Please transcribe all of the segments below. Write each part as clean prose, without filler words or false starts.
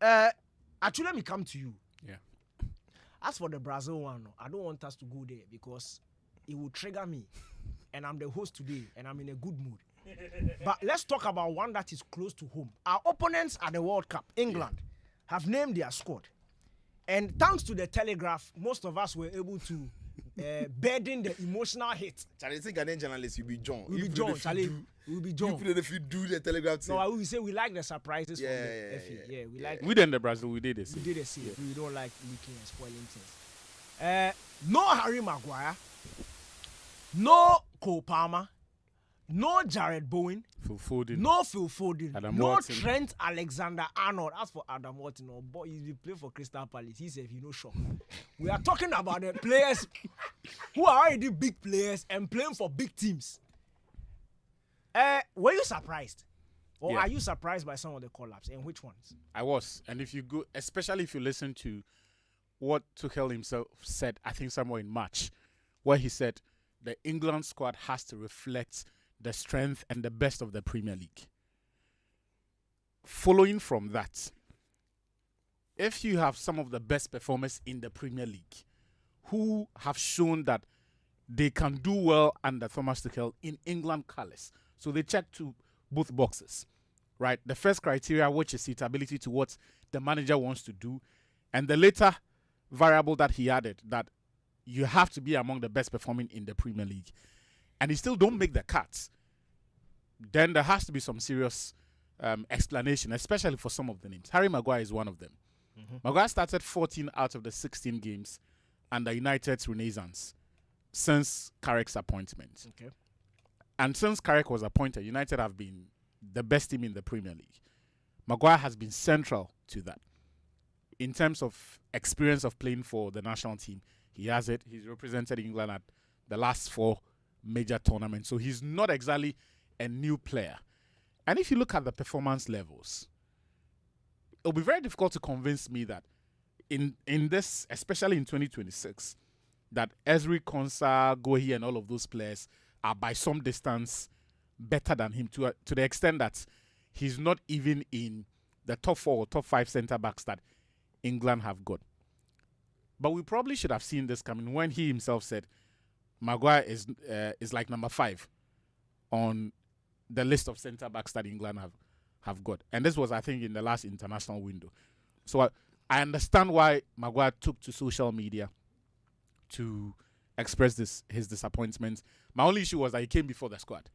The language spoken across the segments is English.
Actually, let me come to you. Yeah. As for the Brazil one, I don't want us to go there because it will trigger me. And I'm the host today, and I'm in a good mood. But let's talk about one that is close to home. Our opponents at the World Cup, England, have named their squad. And thanks to the Telegraph, most of us were able to burden the emotional hit. Charlie, think Ghanaian journalists, you'll be John. We'll be John, Charlie. We'll be John. You put it if you do the Telegraph thing. No, I will say we like the surprises from the Yeah, FA. yeah. Yeah, we like. We did the Brazil, we did this. We did the same. We don't like leaking and spoiling things. No Harry Maguire. No Cole Palmer. No Jared Bowen. Phil Foden. No Phil Foden. Adam no Watson. Trent Alexander-Arnold. As for Adam Watson, oh boy, he play for Crystal Palace. He said, you know, shock. We are talking about the players who are already big players and playing for big teams. Were you surprised? Or are you surprised by some of the collapse? And which ones? I was. And if you go, especially if you listen to what Tuchel himself said, I think somewhere in March, where he said the England squad has to reflect the strength and the best of the Premier League. Following from that, if you have some of the best performers in the Premier League who have shown that they can do well under Thomas Tuchel in England colours, so they check to both boxes, right? The first criteria, which is suitability to what the manager wants to do, and the later variable that he added, that you have to be among the best performing in the Premier League, and you still don't make the cuts, then there has to be some serious explanation, especially for some of the names. Harry Maguire is one of them. Maguire started 14 out of the 16 games under United's renaissance since Carrick's appointment. Okay. And since Carrick was appointed, United have been the best team in the Premier League. Maguire has been central to that. In terms of experience of playing for the national team, he has it. He's represented England at the last 4 major tournaments. So he's not exactly a new player. And if you look at the performance levels, it'll be very difficult to convince me that in this, especially in 2026, that Ezri, Konsa, Gohi, and all of those players are by some distance better than him to the extent that he's not even in the top 4 or top 5 centre-backs that England have got. But we probably should have seen this coming when he himself said Maguire is like number 5 on the list of centre-backs that England have got. And this was, I think, in the last international window. So I understand why Maguire took to social media to express his disappointment. My only issue was that he came before the squad.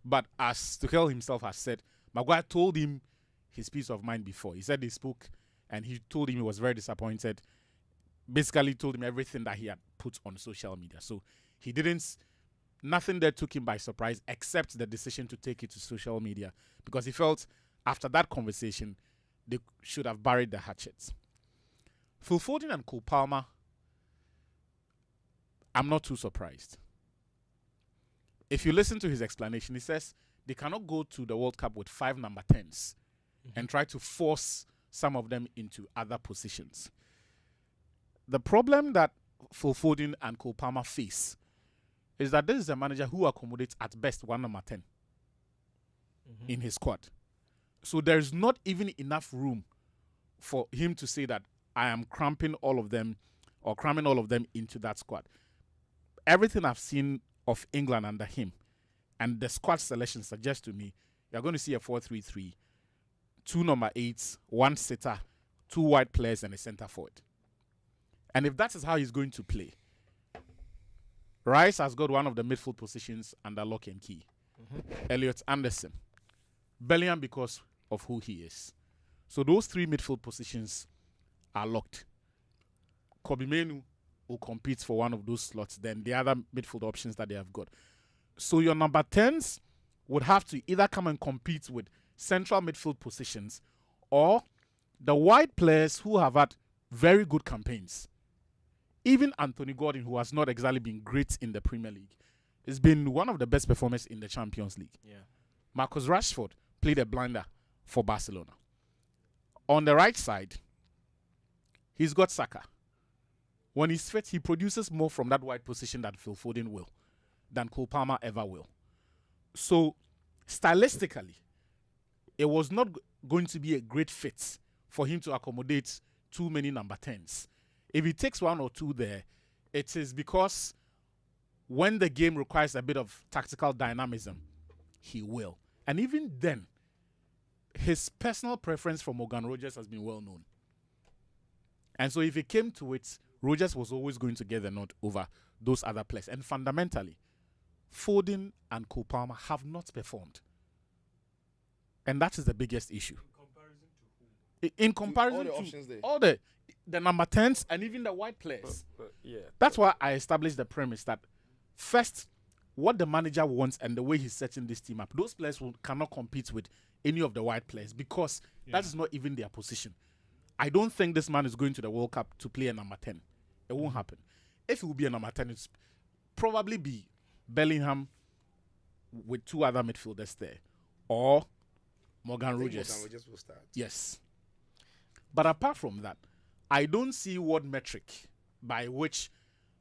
But as Tuchel himself has said, Maguire told him his peace of mind before. He said they spoke and he told him he was very disappointed. Basically told him everything that he had put on social media. So he didn't, nothing there took him by surprise except the decision to take it to social media, because he felt after that conversation they should have buried the hatchets. Phil Foden and Cole Palmer, I'm not too surprised. If you listen to his explanation, he says they cannot go to the World Cup with 5 number 10s and try to force some of them into other positions. The problem that Phil Foden and Cole Palmer face is that this is a manager who accommodates at best 1 number 10 in his squad. So there's not even enough room for him to say that I am cramping all of them or cramming all of them into that squad. Everything I've seen of England under him and the squad selection suggests to me you're going to see a 4-3-3, 2 number 8s, 1 sitter, 2 wide players, and a centre forward. And if that is how he's going to play, Rice has got one of the midfield positions under lock and key. Elliot Anderson. Bellingham because of who he is. So those 3 midfield positions are locked. Kobe Menu will compete for one of those slots, then the other midfield options that they have got. So your number 10s would have to either come and compete with central midfield positions or the wide players who have had very good campaigns. Even Anthony Gordon, who has not exactly been great in the Premier League, has been one of the best performers in the Champions League. Yeah. Marcus Rashford played a blinder for Barcelona. On the right side, he's got Saka. When he's fit, he produces more from that wide position that Phil Foden will, than Cole Palmer ever will. So, stylistically, it was not going to be a great fit for him to accommodate too many number 10s. If he takes one or two there, it is because when the game requires a bit of tactical dynamism, he will. And even then, his personal preference for Morgan Rogers has been well known. And so if it came to it, Rogers was always going to get the nod over those other players. And fundamentally, Foden and Cole Palmer have not performed. And that is the biggest issue. In comparison all the to options there. all the number 10s and even the white players. Yeah. That's why I established the premise that first, what the manager wants and the way he's setting this team up, those players cannot compete with any of the white players because that is not even their position. I don't think this man is going to the World Cup to play a number 10. It won't happen. If he will be a number 10, it's probably be Bellingham with two other midfielders there or Morgan Rogers. Morgan Rogers will start. Yes. But apart from that, I don't see what metric by which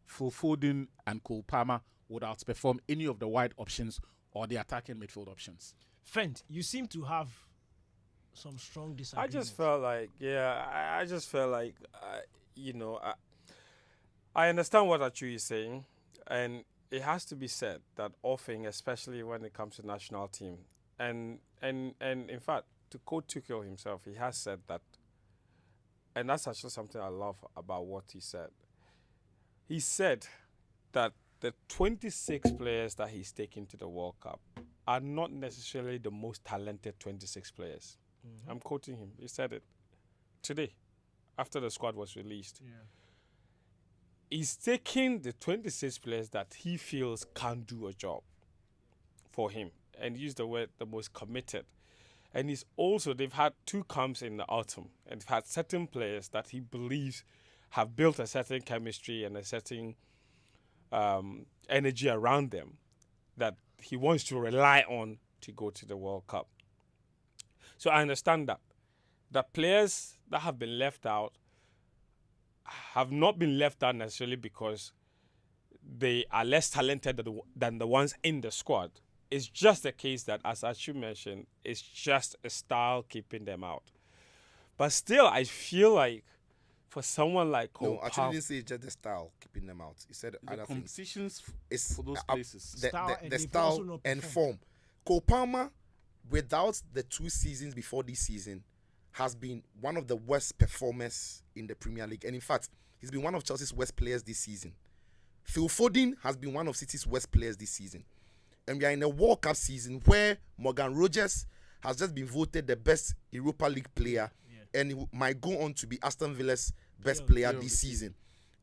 Foden and Cole Palmer would outperform any of the wide options or the attacking midfield options. Fent, you seem to have some strong I disagreements. just felt like, I understand what Achu is saying, and it has to be said that often, especially when it comes to national team, and in fact, to quote Tuchel himself, he has said that, and that's actually something I love about what he said. He said that the 26 players that he's taking to the World Cup are not necessarily the most talented 26 players. Mm-hmm. I'm quoting him. He said it today, after the squad was released. Yeah. He's taking the 26 players that he feels can do a job for him, and use the word the most committed. And he's also, they've had 2 camps in the autumn, and they've had certain players that he believes have built a certain chemistry and a certain energy around them that he wants to rely on to go to the World Cup. So I understand that. The players that have been left out have not been left out necessarily because they are less talented than the ones in the squad. It's just the case that, as Achu mentioned, it's just a style keeping them out. But still, I feel like for someone like Cole No, actually, didn't say it's just the style keeping them out. He said The other things. competitions It's for those places. Style, and the they've also style not and performed. form. Cole Palmer, without the 2 seasons before this season, has been one of the worst performers in the Premier League. And in fact, he's been one of Chelsea's worst players this season. Phil Foden has been one of City's worst players this season. And we are in a World Cup season where Morgan Rogers has just been voted the best Europa League player, and he might go on to be Aston Villa's best player this season.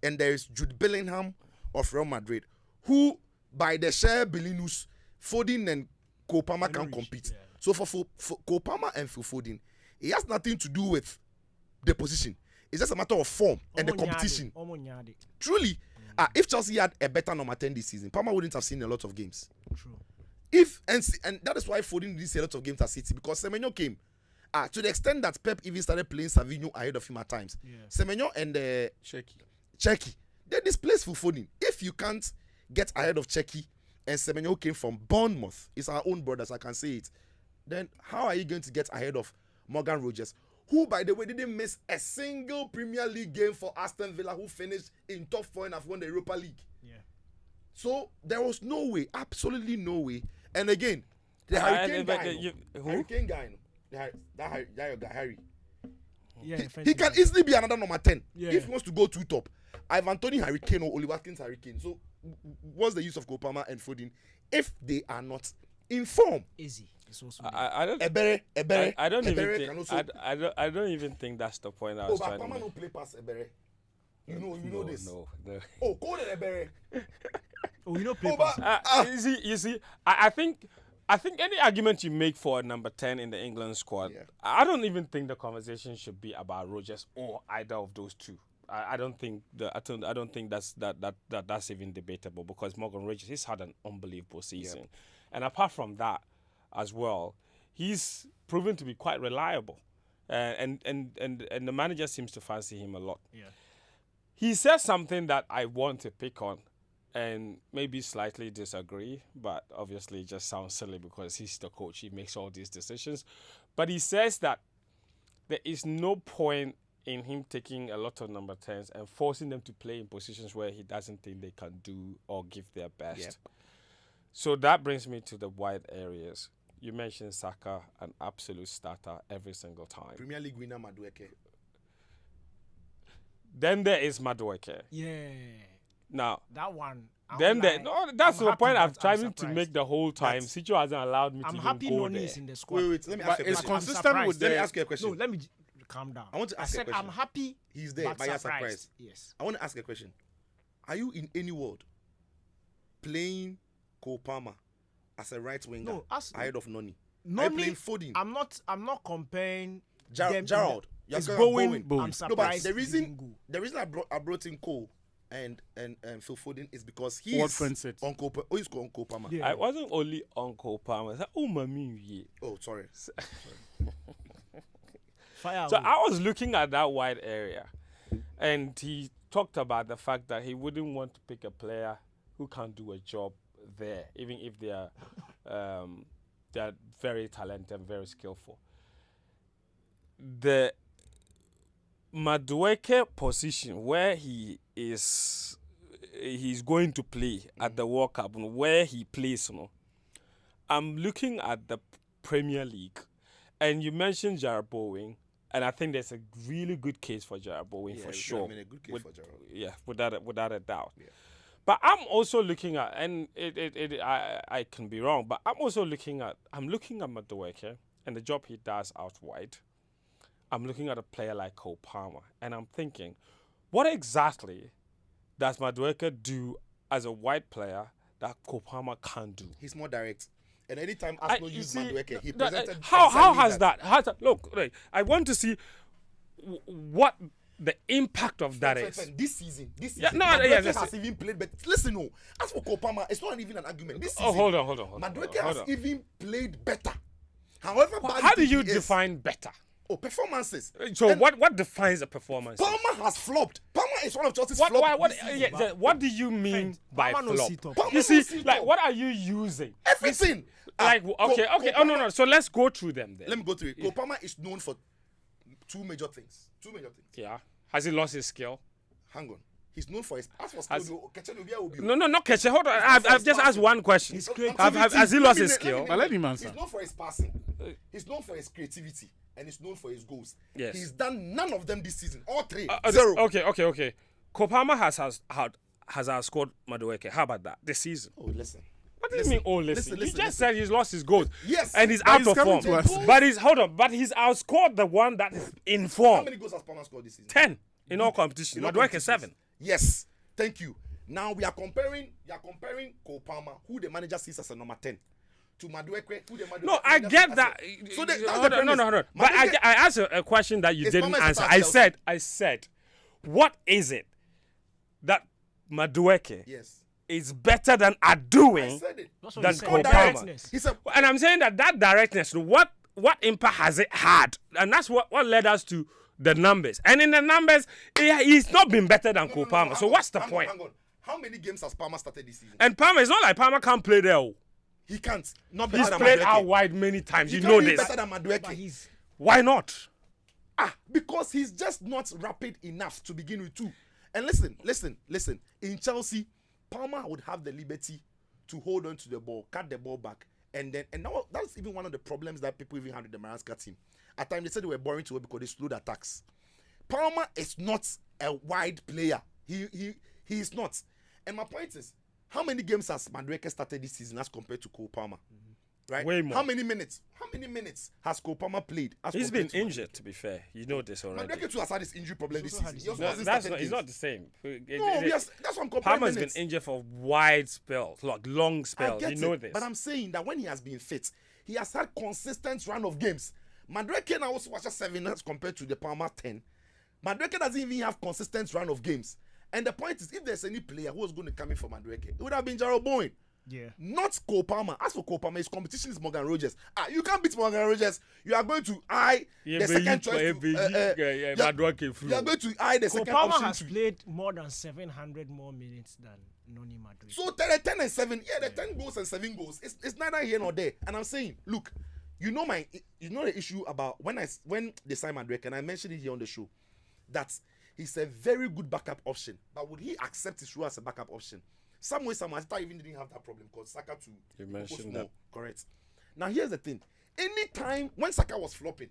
And there is Jude Bellingham of Real Madrid, who, by the share Bellinus, Foden and Cole Palmer can compete. Yeah. So for Cole Palmer and Phil Foden, it has nothing to do with the position. It's just a matter of form and the competition. Truly, if Chelsea had a better number 10 this season, Palmer wouldn't have seen a lot of games. True. And that is why Foden didn't see a lot of games at City, because Semenyo came. To the extent that Pep even started playing Savinho ahead of him at times. Yeah. Semenyo and Cherki, they displaced Phil Foden. If you can't get ahead of Cherki, and Semenyo came from Bournemouth, it's our own brothers, I can say it, then how are you going to get ahead of Morgan Rogers, who, by the way, didn't miss a single Premier League game for Aston Villa, who finished in top 4 and have won the Europa League? Yeah. So there was no way, absolutely no way. And again, the Hurricane guy, that guy, Harry. Yeah, He can easily be another number 10 Yeah. if he wants to go 2 top. Ivan Toney Hurricane or Oli Watkins Hurricane. So what's the use of Cole Palmer and Foden if they are not in form? Easy. It's also I don't. Ebere I don't even Ebere think. can also. I don't even think that's the point I Oh, was but trying to Palmer make. no play pass Ebere. You know no, this. No. Oh, call it Ebere. Oh, you know, Oh, but You see, I think any argument you make for a number 10 in the England squad, Yeah. I don't even think the conversation should be about Rodgers or either of those two. I don't think that's even debatable, because Morgan Rogers, he's had an unbelievable season, and apart from that, as well, he's proven to be quite reliable, and the manager seems to fancy him a lot. Yeah. He says something that I want to pick on, and maybe slightly disagree, but obviously it just sounds silly because he's the coach. He makes all these decisions. But he says that there is no point in him taking a lot of number 10s and forcing them to play in positions where he doesn't think they can do or give their best. Yep. So that brings me to the wide areas. You mentioned Saka, an absolute starter every single time. Premier League winner Madueke. Then there is Madueke. Yeah. Now, That one. I then won't there, lie, no, that's I'm the happy, point I'm but trying I'm to surprised. make the whole time. That's- Sicho hasn't allowed me I'm to happy even go Noni there. is in the squad. Wait, let me ask But you a it's question. I'm consistent surprised. with Let me the. ask you a question. No, let me calm down. I want to I ask you a said question. I'm happy. He's there, but you're surprised. Yes. I want to ask a question. Are you in any world playing Cole Palmer as a right winger No, ahead of Noni? Are you Noni, playing Foden? I'm not comparing. them in Gerald. the- It's You're Bowen. Bowen. Bowen. I'm No, but surprised. the he reason didn't go. I brought in Cole and Phil Foden is because he What is friend said? on Cole. Oh, he's on Cole Palmer. Yeah. I wasn't only Uncle Palmer. I said, oh, mami, yeah. Oh, sorry. Fire. So away. I was looking at that wide area, and he talked about the fact that he wouldn't want to pick a player who can't do a job there, even if they're very talented and very skillful. The Madueke position where he's going to play at the World Cup and where he plays, I'm looking at the Premier League, and you mentioned Jarrod Bowen, and I think there's a really good case for Jarrod Bowen for sure. I mean, a good case for Gerald. Yeah, without a doubt. Yeah. But I'm also looking at, and I can be wrong, but I'm looking at Madueke and the job he does out wide. I'm looking at a player like Cole Palmer, and I'm thinking, what exactly does Madueke do as a wide player that Cole Palmer can't do? He's more direct. And anytime Arsenal you used see, Madueke, he that- presented how exactly has that? Look, like, I want to see what the impact of that is. This season, Yeah, no, Madueke yeah, listen. has even played. But listen, no. As for Cole Palmer, it's not even an argument. This season, Oh, hold on. Madueke hold has on. even played better. However, bad How do you he is- define better? Oh, performances. So And what defines a performance? Palmer has flopped. Palmer is one of Chelsea's What, flop. what, this season, yeah, man. what do you mean Friend, by Palmer no flop? sit up. Palmer You no see, sit like, up. what are you using? Everything. Like, okay, no. So let's go through them then. Let me go through it. Cole Palmer is known for two major things. Yeah. Has he lost his skill? Hang on. He's known for his. As for skill, No, not Keche. Hold on. I've for his just asked passing. one question. His creativity. Has he lost his Let me skill? name But let them. him answer. He's known for his passing. He's known for his creativity. And he's known for his goals. Yes. He's done none of them this season. All three. Uh, Zero. Okay. Cole Palmer has outscored Madueke. How about that this season? Oh, listen. What do you mean? Oh, listen. You just listen. said he's lost his goals. Yes. And he's But out he's of coming form. to us. But he's outscored the one that is in How form. many goals has Palmer scored this season? 10 in all competitions. In all Madueke competitions. 7. Yes. Thank you. Now we are comparing. Cole Palmer, who the manager sees as a number 10, to Madueke, who the manager. No, I get that. So that's the Hold on, no. premise. But Madueke- I asked a question that you Is didn't Palmer a answer. star at I said, what is it that Madueke Yes. is better than I doing? said it. That's what Than he said. Cole Directness. He said. And I'm saying that directness, what impact has it had? And that's what led us to the numbers. And in the numbers, he's not been better than Cole Palmer. So what's the point? Hang on. How many games has Palmer started this season? And Palmer, it's not like Palmer can't play there. He can't. Not better He's than played Madueke. out wide many times. He You can't know be this. better than Madueke. But he's Why not? Because he's just not rapid enough to begin with too. And listen. In Chelsea, Palmer would have the liberty to hold on to the ball, cut the ball back, and now that's even one of the problems that people even had with the Maranska team. At times they said they were boring to work because they slowed attacks. Palmer is not a wide player. He is not. And my point is, how many games has Madueke started this season as compared to Cole Palmer? Right? Way more. How many minutes has Cole Palmer played? As He's compared been to injured, to be fair. You know this already. Madueke too has had his injury problem this also had season. his He also No, hasn't that's started not, it's games. not the same. No, yes, that's what I'm comparing. Palmer's been minutes. injured for wide spells, like long I spells. get You know it, this. but I'm saying that when he has been fit, he has had consistent run of games. Madueke now also watches 7 as compared to the Palmer 10. Madueke doesn't even have consistent run of games. And the point is, if there's any player who was going to come in for Madueke, it would have been Jarrod Bowen. yeah. Not Cole Palmer. As for Cole Palmer, his competition is Morgan Rogers. You can't beat Morgan Rogers. You are going to eye the second choice. You are going to eye the Cole second Palmer option. has to- played more than 700 more minutes than Noni Madueke. So the 10 and 7, the 10 goals and 7 goals. It's neither here nor there. And I'm saying, look, you know the issue about when they signed Madueke, and I mentioned it here on the show, that he's a very good backup option. But would he accept his role as a backup option? Some way, Arteta even didn't have that problem because Saka too. You mentioned that. Correct. Now here's the thing. Anytime when Saka was flopping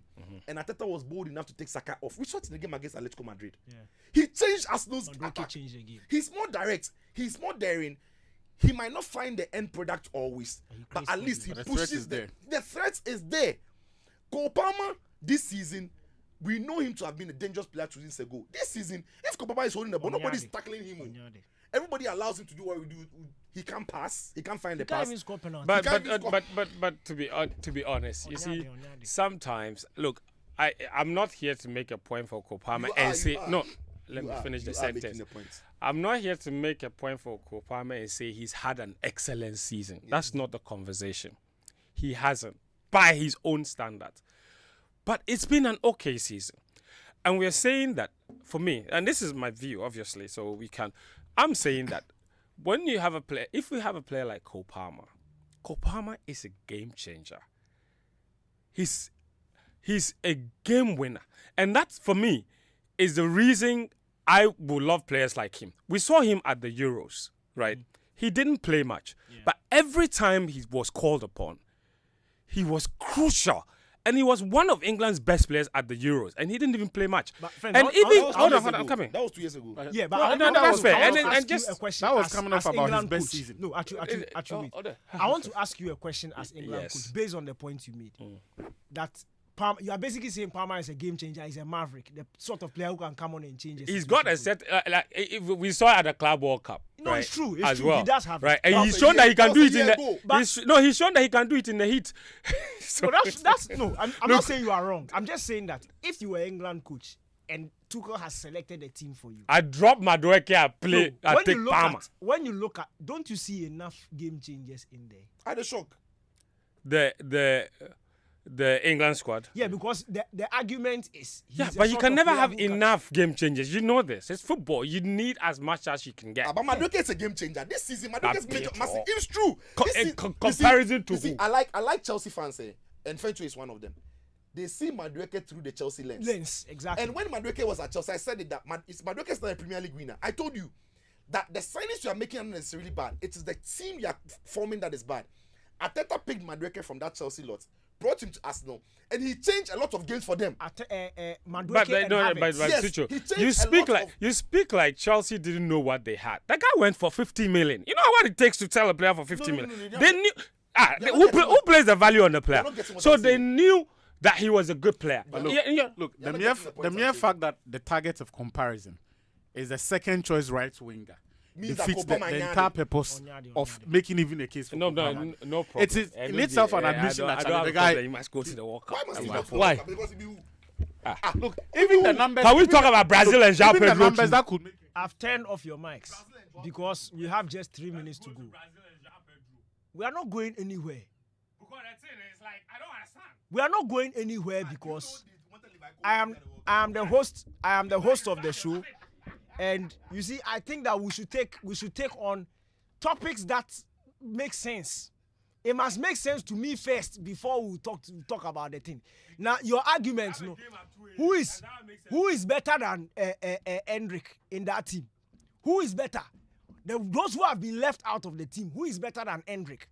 and Arteta was bold enough to take Saka off, we saw it in the game against Atletico Madrid. Yeah. He changed Arsenal's Madueke attack. changed the game. He's more direct. He's more daring. He might not find the end product always, but at least he But the pushes threat is there. The threat is there. Cole Palmer this season, we know him to have been a dangerous player 2 seasons ago. This season, if Cole Palmer is holding the ball, nobody's tackling him. Onyade. Everybody allows him to do what we do. He can't pass. He can't find the He can't pass. even score penalty. But to be honest, you see, Onyade. sometimes look, I'm not here to make a point for Kopama and say no. Let me finish the sentence. I'm not here to make a point for Kopama and say he's had an excellent season. That's not the conversation. He hasn't, by his own standards. But it's been an okay season. And we're saying that, for me, and this is my view, obviously, so we can, I'm saying that when you have a player, if we have a player like Kopama is a game changer. He's a game winner. And that, for me, is the reason I would love players like him. We saw him at the Euros, right? He didn't play much. Yeah. But every time he was called upon, he was crucial. And he was one of England's best players at the Euros. And he didn't even play much. But friend, and hold on, I'm coming. That was 2 years ago. Yeah, but that's fair. And just a question that was as, coming as off about England his best coach. season. No, actually, I want to ask you a question as England Yes. coach, based on the point you made. That you are basically saying Palmer is a game changer. He's a maverick, the sort of player who can come on and change. He's got a set, we saw it at the Club World Cup. No, right? it's true. It's as true. well. He does have right, it. and he's shown that he can do it in ago. he's shown that he can do it in the heat. So that's no. I'm not saying you are wrong. I'm just saying that if you were England coach and Tuchel has selected a team for you, I drop Madueke and play. no, I take Palmer. When you look at, don't you see enough game changers in there? I had a shock. The England squad. Yeah, because the argument is but you can never have enough game changers. You know this. It's football. You need as much as you can get. But Madueke is a game changer. This season, Madueke's major massive. It's true. Comparison to who? I like Chelsea fans, and Fencho is one of them. They see Madueke through the Chelsea lens. Exactly. And when Madueke was at Chelsea, I said it that Madueke is not a Premier League winner. I told you that the signings you are making are not necessarily bad. It is the team you are forming that is bad. Arteta picked Madueke from that Chelsea lot, brought him to Arsenal, and he changed a lot of games for them. You speak like Chelsea didn't know what they had. That guy went for 50 million. You know what it takes to sell a player for 50 million. They knew who plays the value on the player. So they knew that he was a good player. But look, the mere fact that the target of comparison is the second choice right winger defeats the entire purpose of making even a case for no problem. It is in itself an admission that the guy you must go to the World Cup. Why? look, even the numbers. Can we talk about Brazil and João even the Pedro? numbers that could make it. I've turned off your mics because we have just 3 minutes to go. We are not going anywhere. We are not going anywhere because I am the host. I am the host of the show. And you see, I think that we should take on topics that make sense. It must make sense to me first before we talk about the thing. Now, your arguments, no, who is better than Hendrick in that team? Who is better? Those who have been left out of the team, who is better than Hendrick?